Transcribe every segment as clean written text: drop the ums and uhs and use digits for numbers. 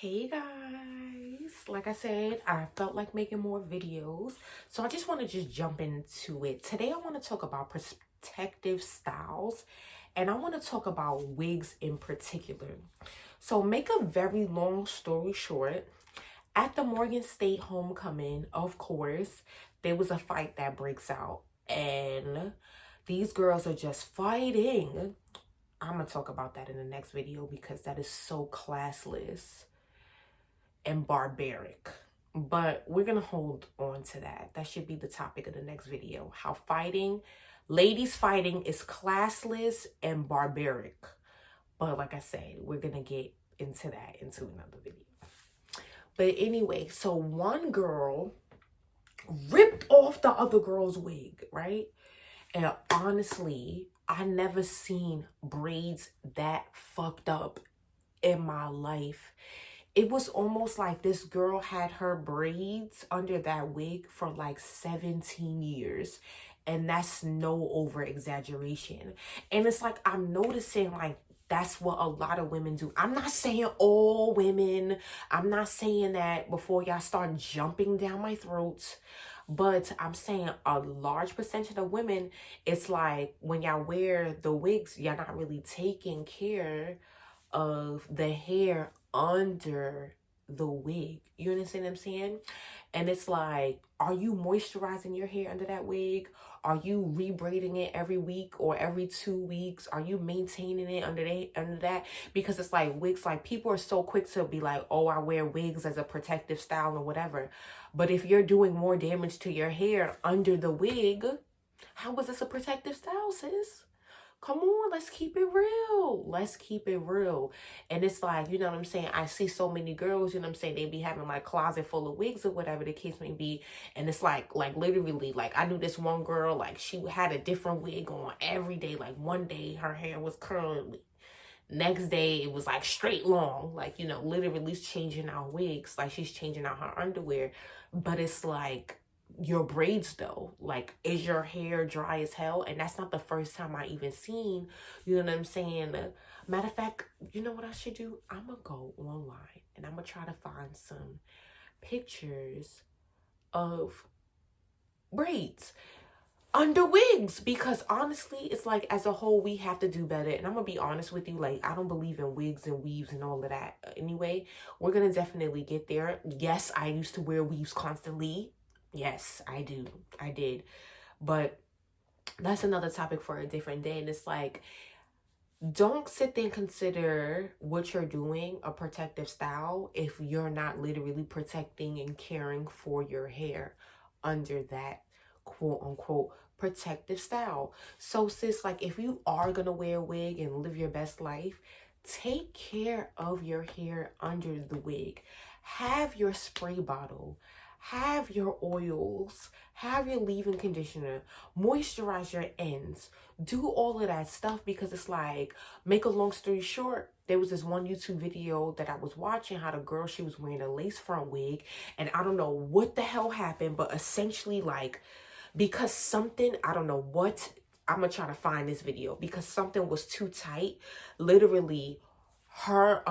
Hey guys, like I said, I felt like making more videos, so I just want to jump into it. Today I want to talk about protective styles, and I want to talk about wigs in particular. So make a very long story short, at the Morgan State homecoming, of course, there was a fight that breaks out, and these girls are just fighting. I'm gonna talk about that in the next video because that is so classless and barbaric. But we're gonna hold on to that. That should be the topic of the next video. How ladies fighting is classless and barbaric. But like I said, we're gonna get into that into another video. But anyway, so one girl ripped off the other girl's wig, right? And honestly, I never seen braids that fucked up in my life. It was almost like this girl had her braids under that wig for like 17 years. And that's no over exaggeration. And it's like, I'm noticing like that's what a lot of women do. I'm not saying all women. I'm not saying that before y'all start jumping down my throat. But I'm saying a large percentage of women, it's like when y'all wear the wigs, y'all not really taking care of the hair under the wig. You understand what I'm saying? And it's like, are you moisturizing your hair under that wig? Are you rebraiding it every week or every 2 weeks? Are you maintaining it under that? Because it's like wigs, like people are so quick to be like, oh, I wear wigs as a protective style or whatever. But if you're doing more damage to your hair under the wig, how is this a protective style, sis? Come on, let's keep it real. Let's keep it real. And it's like, you know what I'm saying? I see so many girls, you know what I'm saying? They be having like closet full of wigs or whatever the case may be. And it's like literally, like I knew this one girl, like she had a different wig on every day. Like one day her hair was curly. Next day it was like straight long. Like, you know, literally changing out wigs. Like she's changing out her underwear. But it's like, your braids though, like is your hair dry as hell? And that's not the first time I even seen, you know what I'm saying? Matter of fact, you know what I should do? I'm gonna go online and I'm gonna try to find some pictures of braids under wigs, because honestly it's like as a whole we have to do better. And I'm gonna be honest with you, like I don't believe in wigs and weaves and all of that anyway. We're gonna definitely get there. Yes, I used to wear weaves constantly. Yes, I did. But that's another topic for a different day. And it's like, don't sit there and consider what you're doing a protective style if you're not literally protecting and caring for your hair under that quote unquote protective style. So sis, like if you are gonna wear a wig and live your best life, take care of your hair under the wig. Have your spray bottle, have your oils, have your leave-in conditioner, moisturize your ends, do all of that stuff. Because it's like, make a long story short, there was this one YouTube video that I was watching, how the girl, she was wearing a lace front wig, and I don't know what the hell happened, but essentially like, because something, I don't know what, I'm gonna try to find this video, because something was too tight, literally her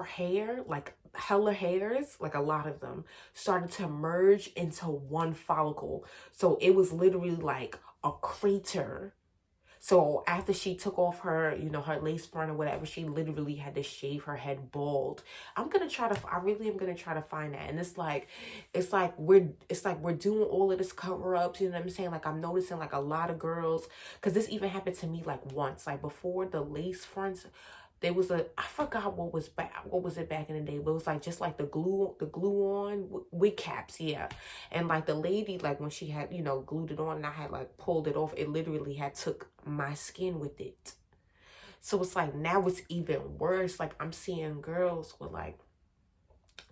hair, like hella hairs, like a lot of them started to merge into one follicle. So it was literally like a crater. So after she took off her, you know, her lace front or whatever, she literally had to shave her head bald. I really am gonna try to find that. And it's like we're doing all of this cover ups, you know what I'm saying? Like I'm noticing like a lot of girls, because this even happened to me like once, like before the lace fronts, there was I forgot what was it back in the day, but it was like just like the glue on wig caps, yeah. And like the lady, like when she had, you know, glued it on and I had like pulled it off, it literally had took my skin with it. So it's like now it's even worse. Like I'm seeing girls with like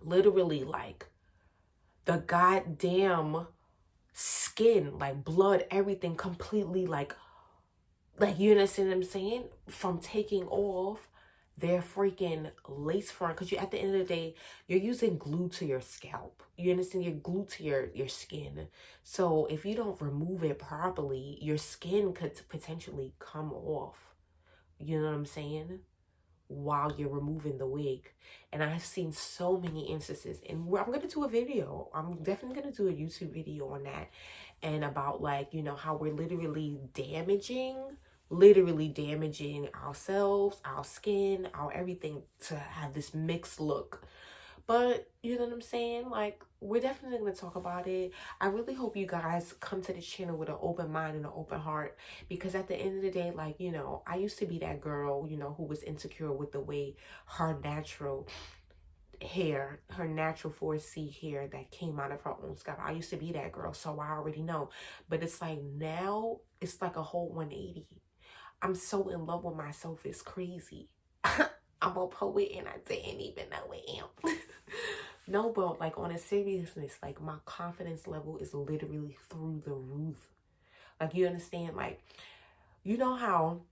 literally like the goddamn skin, like blood, everything completely like you understand what I'm saying, from taking off their freaking lace front. Because you, at the end of the day, you're using glue to your scalp, you understand? You're glued to your skin. So if you don't remove it properly, your skin could potentially come off, you know what I'm saying? while you're removing the wig. And I've seen so many instances, and I'm going to do a video. I'm definitely going to do a YouTube video on that, and about, like, you know, how we're literally damaging ourselves, our skin, our everything to have this mixed look. But you know what I'm saying? Like, we're definitely going to talk about it. I really hope you guys come to this channel with an open mind and an open heart, because at the end of the day, like, you know, I used to be that girl, you know, who was insecure with the way her natural hair, her natural 4C hair that came out of her own scalp. I used to be that girl, so I already know. But it's like now, it's like a whole 180. I'm so in love with myself, it's crazy. I'm a poet and I didn't even know I am. No, but like, on a seriousness, like, my confidence level is literally through the roof. Like, you understand? Like, you know how,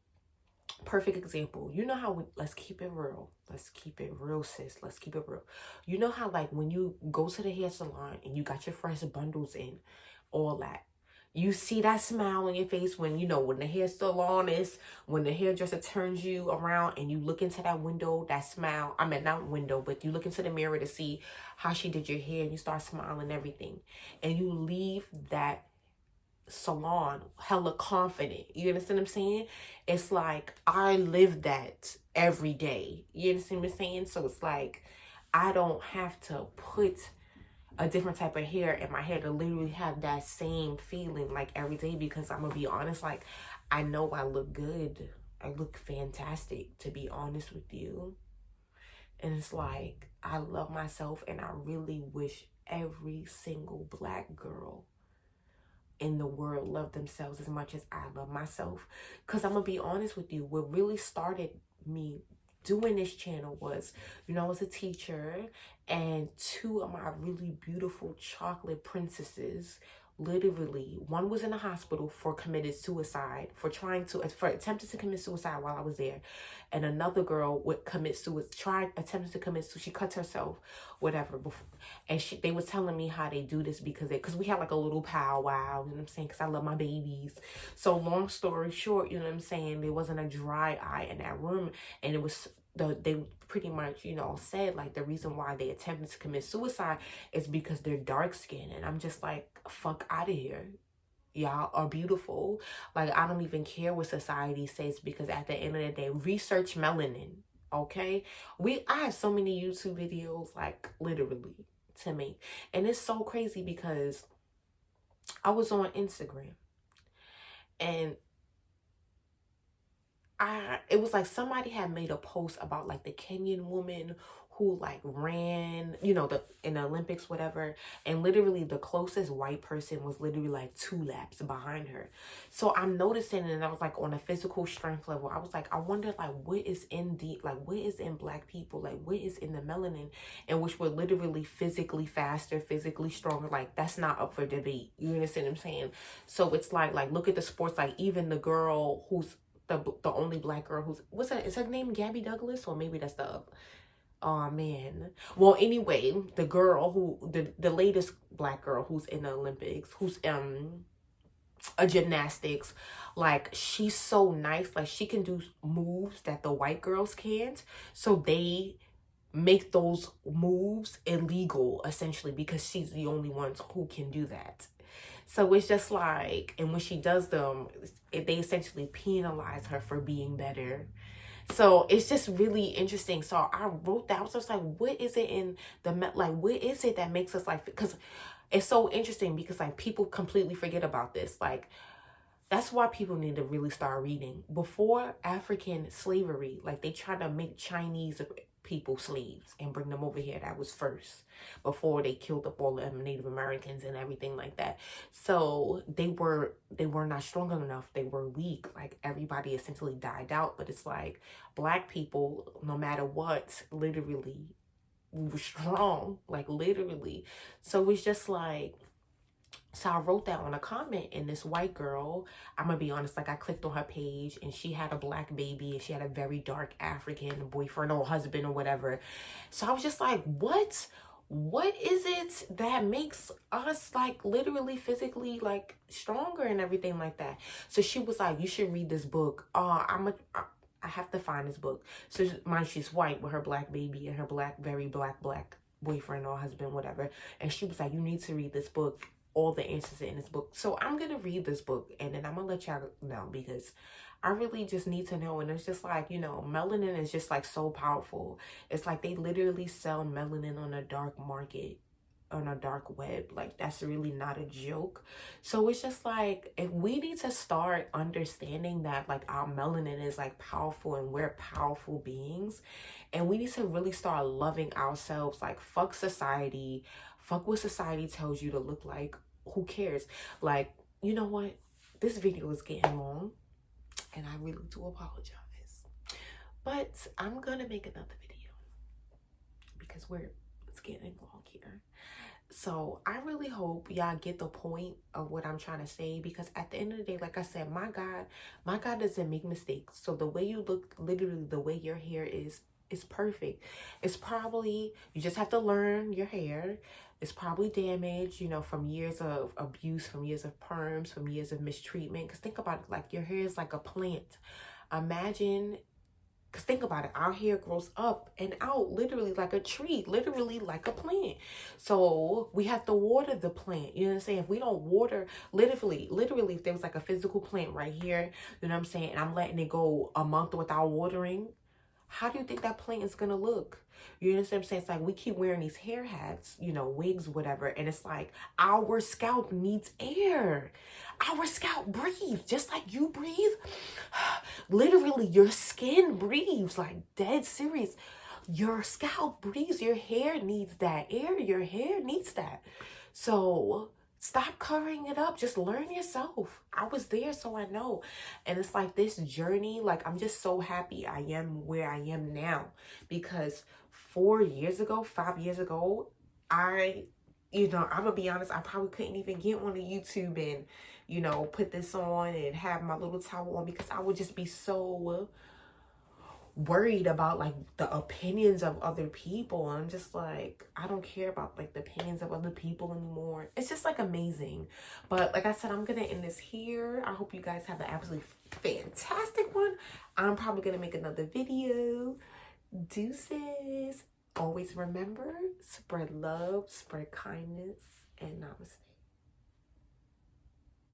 perfect example, you know how, let's keep it real. Let's keep it real, sis. Let's keep it real. You know how, like, when you go to the hair salon and you got your fresh bundles in, all that, you see that smile on your face when, you know, when the hair salon is, when the hairdresser turns you around and you look into that window, that smile, I mean, not window, but you look into the mirror to see how she did your hair, and you start smiling and everything. And you leave that salon hella confident. You understand what I'm saying? It's like, I live that every day. You understand what I'm saying? So it's like, I don't have to put a different type of hair in my hair to literally have that same feeling like every day, because I'm gonna be honest, like, I know I look good. I look fantastic, to be honest with you. And it's like, I love myself, and I really wish every single Black girl in the world love themselves as much as I love myself. Because I'm gonna be honest with you, what really started me doing this channel was, you know, I was a teacher, and two of my really beautiful chocolate princesses, literally, one was in the hospital for committed suicide, for attempted to commit suicide while I was there, and another girl would attempted to commit suicide. She cut herself, whatever, before. And they was telling me how they do this, because we had like a little powwow, you know what I'm saying, because I love my babies. So long story short, you know what I'm saying, there wasn't a dry eye in that room, and it was they pretty much, you know, said like the reason why they attempted to commit suicide is because they're dark skinned. And I'm just like, fuck out of here. Y'all are beautiful. Like, I don't even care what society says, because at the end of the day, research melanin. Okay, I have so many YouTube videos, like, literally, to me. And it's so crazy, because I was on Instagram, and it was like somebody had made a post about like the Kenyan woman who like ran, you know, in the Olympics, whatever, and literally the closest white person was literally like 2 laps behind her. So I'm noticing, and I was like, on a physical strength level, I was like, I wonder, like, what is in Black people, like, what is in the melanin, in which we're literally physically faster, physically stronger. Like, that's not up for debate. You understand what I'm saying? So it's like look at the sports, like, even the girl who's the only Black girl who's, is her name Gabby Douglas, or maybe that's the, oh man, well, anyway, the girl who, the latest Black girl who's in the Olympics, who's a gymnastics, like, she's so nice, like, she can do moves that the white girls can't, so they make those moves illegal, essentially, because she's the only one who can do that. So it's just like, and when she does them, they essentially penalize her for being better. So it's just really interesting. So I wrote that. I was just like, what is it in what is it that makes us like, because it's so interesting, because like people completely forget about this. Like, that's why people need to really start reading. Before African slavery, like, they tried to make Chinese people slaves and bring them over here. That was first, before they killed up all the Native Americans and everything like that. So they were not strong enough. They were weak. Like, everybody essentially died out. But it's like, Black people, no matter what, literally, we were strong, like, literally. So it's just like, so I wrote that on a comment, and this white girl, I'm gonna be honest, like, I clicked on her page, and she had a Black baby, and she had a very dark African boyfriend or husband or whatever. So I was just like, what is it that makes us like literally physically like stronger and everything like that? So she was like, you should read this book. I I have to find this book. So mind she's white with her black baby and her very black boyfriend or husband, whatever. And she was like, you need to read this book. All the answers are in this book. So I'm going to read this book, and then I'm going to let y'all know, because I really just need to know. And it's just like, you know, melanin is just like so powerful. It's like they literally sell melanin on a dark market, on a dark web. Like, that's really not a joke. So it's just like, if we need to start understanding that like our melanin is like powerful and we're powerful beings, and we need to really start loving ourselves. Like, fuck society, fuck what society tells you to look like. Who cares? Like, you know what, this video is getting long and I really do apologize, but I'm gonna make another video because it's getting long here. So I really hope y'all get the point of what I'm trying to say, because at the end of the day, like I said, my God doesn't make mistakes. So the way you look, literally the way your hair is perfect. It's probably, you just have to learn your hair. It's probably damaged, you know, from years of abuse, from years of perms, from years of mistreatment. Because think about it, like your hair is like a plant. Imagine, because think about it, our hair grows up and out literally like a tree, literally like a plant. So we have to water the plant. You know what I'm saying? If we don't water, literally, if there was like a physical plant right here, you know what I'm saying, and I'm letting it go a month without watering, how do you think that plant is going to look? You know what I'm saying? It's like we keep wearing these hair hats, you know, wigs, whatever. And it's like our scalp needs air. Our scalp breathes just like you breathe. Literally, your skin breathes, like dead serious. Your scalp breathes. Your hair needs that air. Your hair needs that. So stop covering it up. Just learn yourself. I was there, so I know. And it's like this journey, like I'm just so happy I am where I am now, because 5 years ago, I'm gonna be honest, I probably couldn't even get on the YouTube and, you know, put this on and have my little towel on, because I would just be so worried about like the opinions of other people. I'm just like, I don't care about like the opinions of other people anymore. It's just like amazing. But like I said, I'm gonna end this here. I hope you guys have an absolutely fantastic one. I'm probably gonna make another video. Deuces. Always remember, spread love, spread kindness, and namaste.